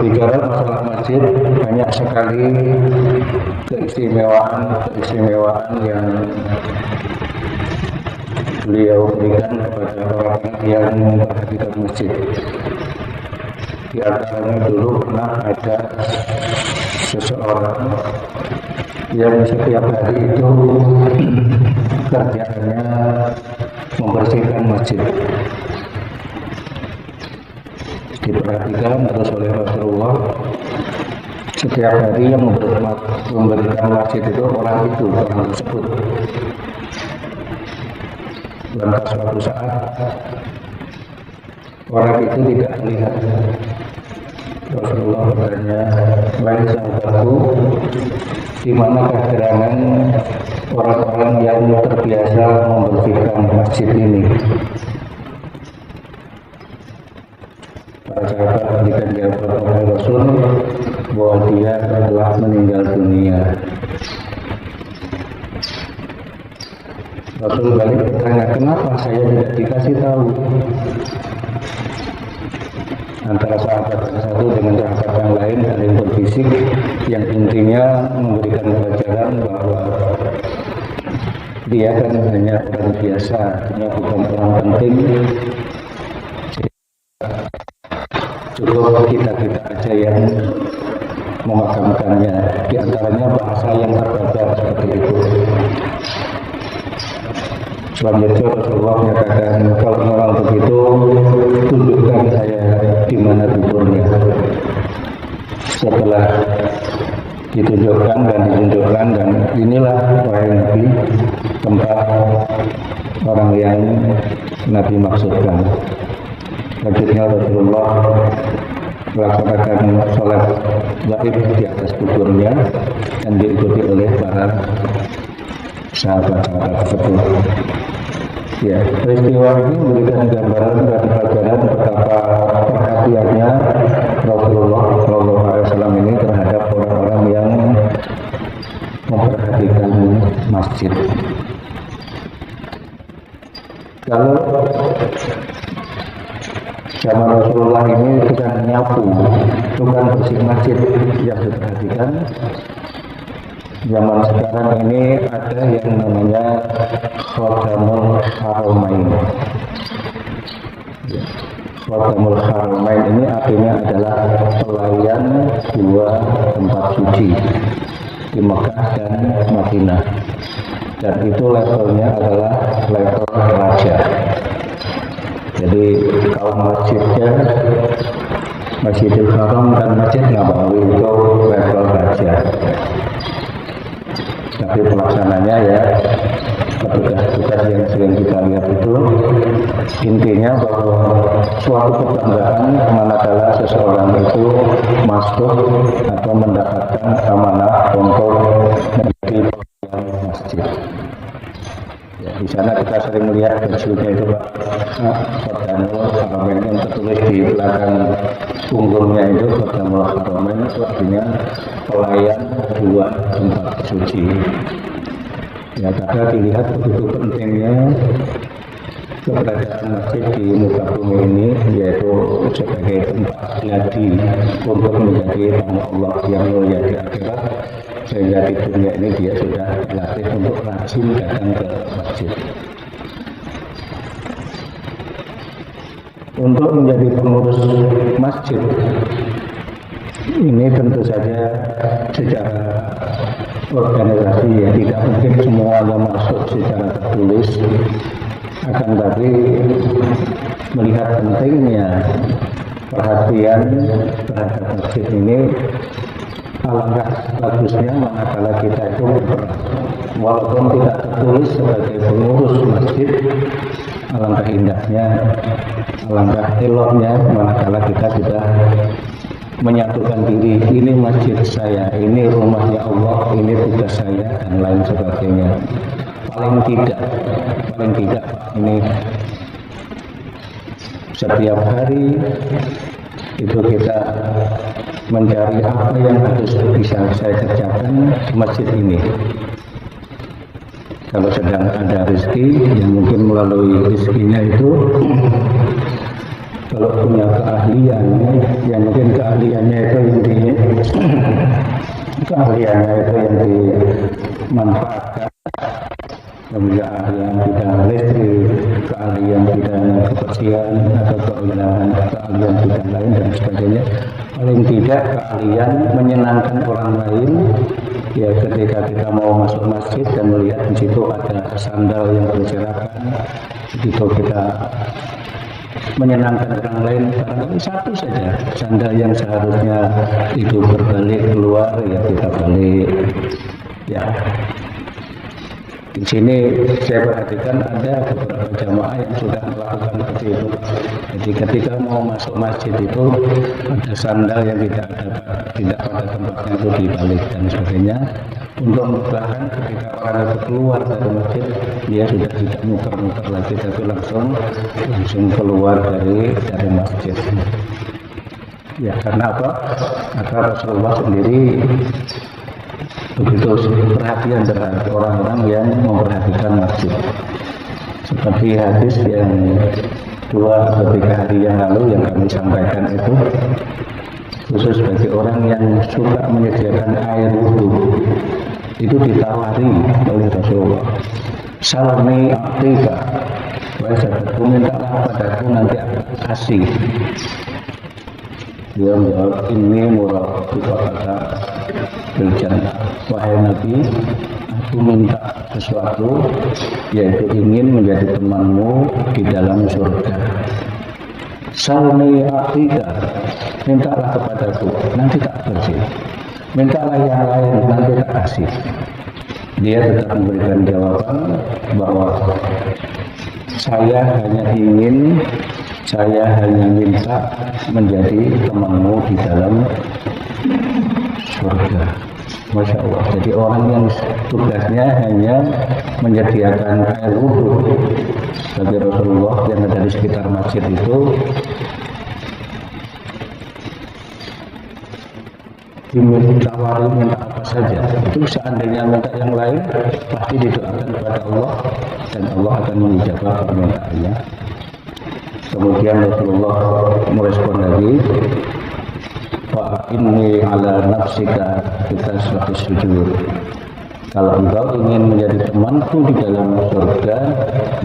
Bicara masalah masjid, banyak sekali keistimewaan yang beliau berikan kepada orang yang memperhatikan masjid. Di antaranya dulu pernah ada seseorang yang setiap hari itu kerjaannya membersihkan masjid. Diperhatikan terus oleh Rasulullah, setiap hari yang memberikan masjid itu orang tersebut. Lantas suatu saat orang itu tidak melihat. Rasulullah bertanya, "Wahai sahabatku, di manakah gerangan orang-orang yang terbiasa membersihkan masjid ini?" Para sahabat memberikan jawaban oleh Rasul bahwa dia telah meninggal dunia. Rasul balik bertanya, "Kenapa saya tidak dikasih tahu?" Antara sahabat yang satu dengan sahabat yang lain saling berbisik, yang intinya memberikan pelajaran bahwa dia kan hanya orang biasa, hanya bukan orang penting. Cukup kita aja yang memakamkannya. Di antaranya bahasa yang terbatas seperti itu. Selanjutnya Rasulullah menyatakan, "Kalau memang begitu, tunjukkan saya di mana kuburnya." Setelah ditunjukkan dan inilah wahai Nabi, tempat orang yang Nabi maksudkan. Selanjutnya Rasulullah melaksanakan sholat gaib di atas kuburnya dan diikuti oleh para sahabat-sahabat tersebut. Ya, peristiwa ini memberikan gambaran dan pelajaran betapa perhatiannya Rasulullah SAW ini terhadap orang-orang yang memperhatikan masjid. Kalau zaman Rasulullah ini bukan nyapu, bukan bersih masjid yang diperhatikan. Zaman sekarang ini ada yang namanya Khadamul Haramain. Khadamul Haramain ini artinya adalah pelayan dua tempat suci di Mekah dan Madinah. Dan itu levelnya adalah level raja. Jadi kaum masjidnya, Masjidil Haram dan Masjid Nabawi itu level raja. Tapi pelaksananya ya petugas-petugas yang sering kita lihat itu intinya bahwa suatu kebanggaan manakala seseorang itu masuk atau mendapatkan amanah untuk menjadi pelayan masjid. Ya, di sana kita sering melihat bajunya itu Pak, Khadamul Haramain yang tertulis di belakang punggungnya itu Khadamul Haramain itu artinya pelayan dua tempat suci. Ya, karena dilihat begitu pentingnya keberadaan masjid di muka bumi ini, yaitu sebagai tempat gladi untuk menjadi tamu Allah yang mulia di akhirat, sehingga di dunia ini dia sudah dilatih untuk rajin datang ke masjid. Untuk menjadi pengurus masjid ini tentu saja secara organisasi ya tidak mungkin semuanya masuk secara tertulis, akan tapi melihat pentingnya perhatian terhadap masjid ini, alangkah bagusnya manakala kita itu walaupun tidak tertulis sebagai pengurus masjid, alangkah indahnya, alangkah eloknya manakala kita sudah menyatukan diri, ini masjid saya, ini rumahnya Allah, ini tugas saya dan lain sebagainya. Paling tidak ini setiap hari itu kita mencari apa yang harus bisa saya kerjakan di masjid ini. Kalau sedang ada rezeki yang mungkin melalui rezekinya itu kalau punya keahlian, yang mungkin keahliannya itu yang dimanfaatkan, kemudian keahlian bidang listrik, keahlian bidang kebersihan, atau keahlian bidang lain dan sebagainya. Paling tidak keahlian menyenangkan orang lain. Ya, ketika kita mau masuk masjid dan melihat di situ ada sandal yang berserakan, begitu kita menyenangkan orang lain, barangkali satu saja sandal yang seharusnya itu berbalik keluar, ya kita balik. Ya, di sini saya perhatikan ada beberapa jamaah yang sudah melakukan seperti itu. Jadi ketika mau masuk masjid itu ada sandal yang tidak pada tempatnya itu dibalik dan sebagainya, untuk memudahkan ketika orang itu keluar dari masjid, dia sudah tidak muter-muter lagi, tapi langsung keluar dari masjid. Ya, karena apa? Karena Rasulullah sendiri begitu perhatian terhadap orang-orang yang memperhatikan masjid. Seperti hadis yang 2 atau 3 hari yang lalu yang kami sampaikan itu, khusus bagi orang yang suka menyediakan air wudhu, itu ditawari oleh Rasulullah. Salni a'tika, wahai sahabatku, mintalah padaku nanti aku kasih. Dia menjawab, ini murah kata berjannah. Wahai Nabi, aku minta sesuatu, yaitu ingin menjadi temanmu di dalam surga. Salni a'tika, mintalah kepadaku, nanti tak kasih. Mintalah yang lain, nanti tak kasih. Dia tetap memberikan jawaban bahwa saya hanya minta menjadi temanmu di dalam surga. Masya Allah. Jadi orang yang tugasnya hanya menyediakan air wudhu bagi Rasulullah yang ada di sekitar masjid itu, ditawari minta apa saja. Itu seandainya minta yang lain, pasti didoakan kepada Allah dan Allah akan mengijabah permintaannya. Kemudian Rasulullah merespon lagi, wa inni ala nafsika kita suatu sujud. Kalau engkau ingin menjadi temanku di dalam surga,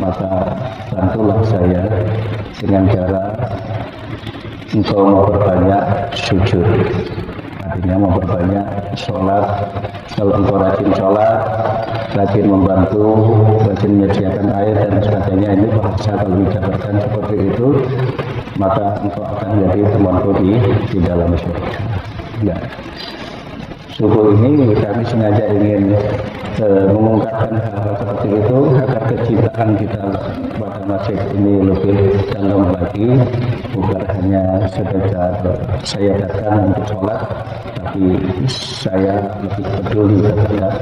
maka bantulah saya dengan cara engkau memperbanyak sujud. Artinya memperbanyak sholat. Kalau engkau rajin sholat, rajin membantu, rajin menyediakan air dan sebagainya, ini bahasa kalau dijabarkan seperti itu, maka engkau akan menjadi temanku di dalam surga. Ya. Subuh ini kami sengaja ingin mengungkapkan hal-hal seperti itu agar kecintaan kita pada masjid ini lebih dalam lagi, bukan hanya sekedar saya datang untuk sholat, tapi saya lebih peduli terhadap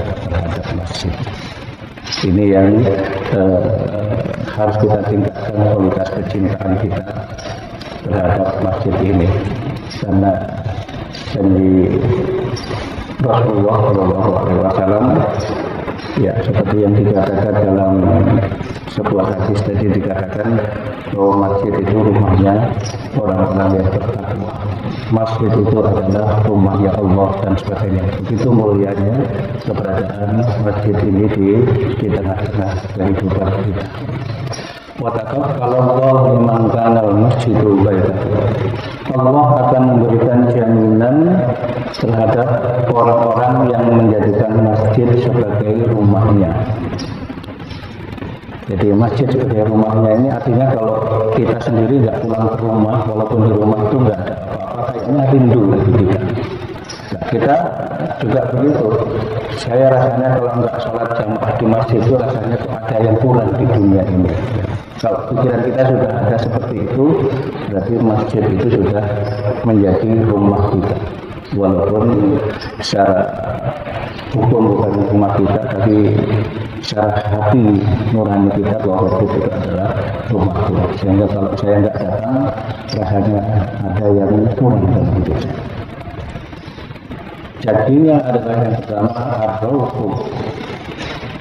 masjid. Ini yang harus kita tingkatkan kualitas kecintaan kita terhadap masjid ini, karena janji Rasulullah SAW, ya seperti yang dikatakan dalam sebuah hadis tadi, dikatakan bahwa masjid itu rumahnya orang-orang yang bertakwa. Masjid itu adalah rumahnya Allah dan sebagainya. Begitu mulianya keberadaan masjid ini di tengah-tengah kehidupan kita. Wataqabbalallahu liman kana al-masjidu baitahu. Allah akan memberikan jaminan terhadap orang-orang yang menjadikan masjid sebagai rumahnya. Jadi masjid sebagai rumahnya ini artinya kalau kita sendiri nggak pulang ke rumah, walaupun di rumah itu nggak ada apa-apa, kayaknya rindu lagi kita. Nah, kita juga begitu. Saya rasanya kalau nggak sholat jamaah di masjid itu rasanya tuh ada yang kurang di dunia ini. Kalau pikiran kita sudah ada seperti itu, berarti masjid itu sudah menjadi rumah kita. Walaupun secara hukum bukan rumah kita, tapi secara hati nurani kita bahwa itu adalah rumah kita. Sehingga kalau saya nggak datang, rasanya ada yang kurang dalam hidup saya. Jadinya adalah yang pertama, ar-ruhu.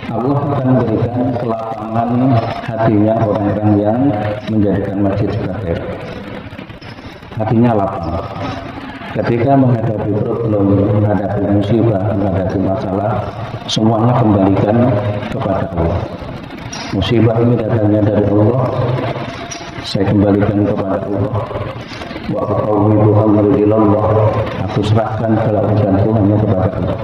Allah akan memberikan kelapangan hatinya orang-orang yang menjadikan masjid sebagai hatinya lapang. Ketika menghadapi problem, menghadapi musibah, menghadapi masalah, semuanya kembalikan kepada Allah. Musibah ini datangnya dari Allah, saya kembalikan kepada Allah. Wa aqawwidu amri ilallah, aku serahkan segala urusanku hanya kepada Allah.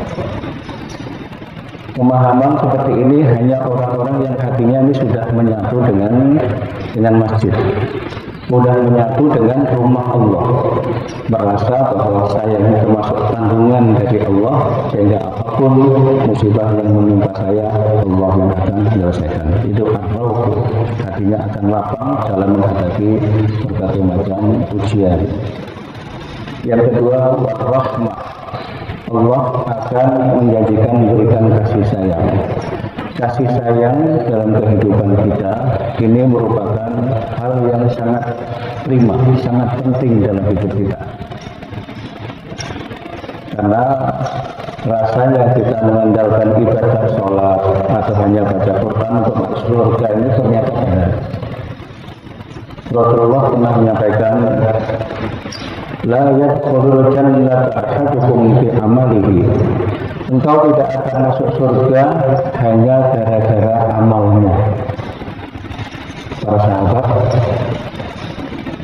Pemahaman seperti ini hanya orang-orang yang hatinya ini sudah menyatu dengan masjid, sudah menyatu dengan rumah Allah, merasa bahwa saya ini termasuk tanggungan dari Allah, sehingga apapun musibah yang menimpa saya, Allah yang akan menyelesaikan. Itu akhlak, hatinya akan lapang dalam menghadapi berbagai macam ujian. Yang kedua, rahmah. Allah akan menjanjikan memberikan kasih sayang. Kasih sayang dalam kehidupan kita ini merupakan hal yang sangat prima, sangat penting dalam hidup kita. Karena rasanya kita mengandalkan ibadah sholat atau hanya baca Quran untuk masuk surga ini ternyata benar. Rasulullah pernah menyampaikan, la yadkhulul jannata ahadukum bi amalihi. Engkau tidak akan masuk surga hanya gara-gara amalnya. Para sahabat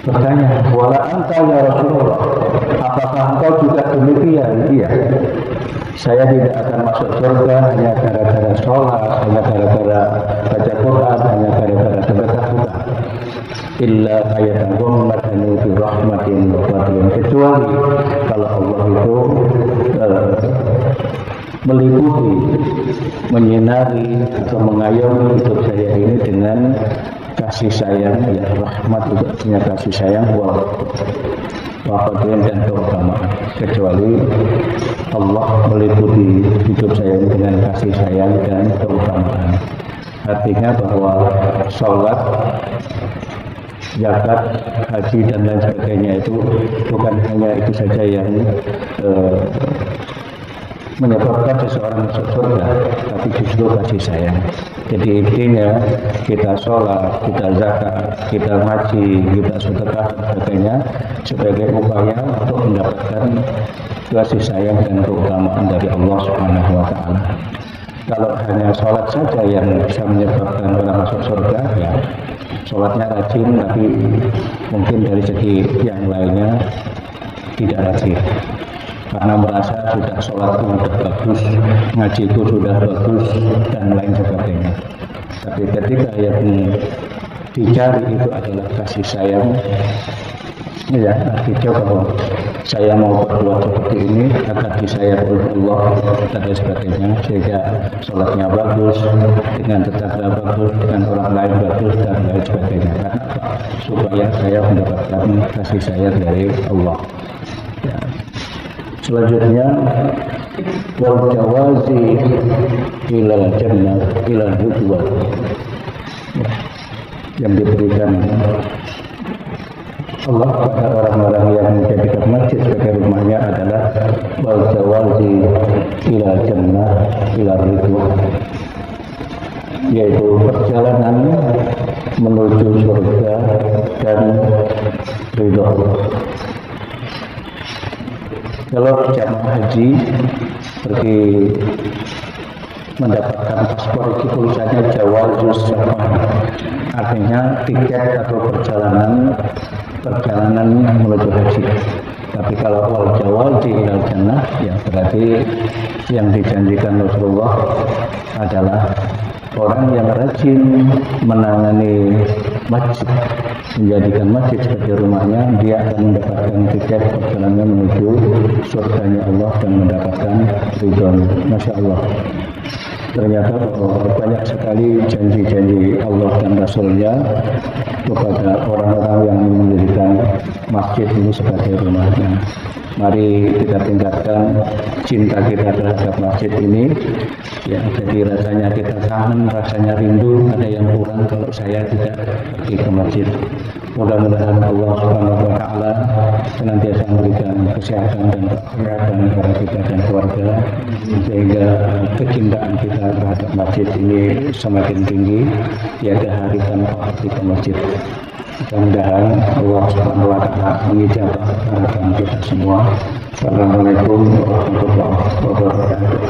bertanya, wala anta ya Rasulullah, apakah engkau juga demikian? Iya, saya tidak akan masuk surga hanya gara-gara sholat, hanya gara-gara baca Quran, hanya gara-gara sedekah. Illa ayatahum madani bi rahmatin wa fadlin, kecuali kalau Allah itu meliputi, menyinari atau mengayomi hidup saya ini dengan kasih sayang, ya rahmat juga punya kasih sayang, wa fadlin dan keutamaan. Kecuali Allah meliputi hidup saya ini dengan kasih sayang dan keutamaan. Artinya bahwa sholat, zakat, haji dan lain sebagainya itu bukan hanya itu saja yang menyebabkan seseorang masuk surga, tapi justru kasih sayang. Jadi intinya kita sholat, kita zakat, kita haji, kita sedekah dan sebagainya sebagai upaya untuk mendapatkan kasih sayang dan keutamaan dari Allah Subhanahu wa Ta'ala. Kalau hanya sholat saja yang bisa menyebabkan orang masuk surga, ya sholatnya rajin, tapi mungkin dari segi yang lainnya tidak rajin, karena merasa sudah sholatku sudah bagus, ngajiku sudah bagus, dan lain sebagainya. Tapi ketika yang dicari itu adalah kasih sayang, ya artinya bahwa saya mau berbuat seperti ini agar disayang oleh Allah dan sebagainya, sehingga sholatnya bagus, dengan tetangga bagus, dengan orang lain bagus dan lain sebagainya, karena supaya saya mendapatkan kasih sayang dari Allah. Ya. Selanjutnya, wal jawazi ilal jannah ilal ridwan, yang diberikan Allah pada orang-orang yang menjadikan masjid sebagai rumahnya adalah wal jawazi ilal jannah ilal ridwan, yaitu perjalanan menuju surga dan ridho. Kalau jamaah haji pergi mendapatkan paspor itu tulisannya jawazus safar, artinya tiket atau perjalanan menuju haji. Tapi kalau wal jawazi ilal jannah, ya berarti yang dijanjikan Rasulullah adalah orang yang rajin menangani masjid, menjadikan masjid sebagai rumahnya, dia akan mendapatkan tiket perjalanan menuju surganya Allah dan mendapatkan ridhonya. Masya Allah. Ternyata banyak sekali janji-janji Allah dan Rasulnya kepada orang-orang yang menjadikan masjid ini sebagai rumahnya. Mari kita tingkatkan cinta kita terhadap masjid ini, ya, jadi rasanya kita kangen, rasanya rindu, ada yang kurang kalau saya tidak pergi ke masjid. Mudah-mudahan Allah Subhanahu wa Ta'ala senantiasa memberikan kesehatan dan kekuatan kepada kita dan keluarga, sehingga kecintaan kita terhadap masjid ini semakin tinggi, tiada hari tanpa pergi ke masjid. Mudah-mudahan Allah Subhanahu wa taala mengijabah harapan kita semua. Assalamualaikum warahmatullahi wabarakatuh.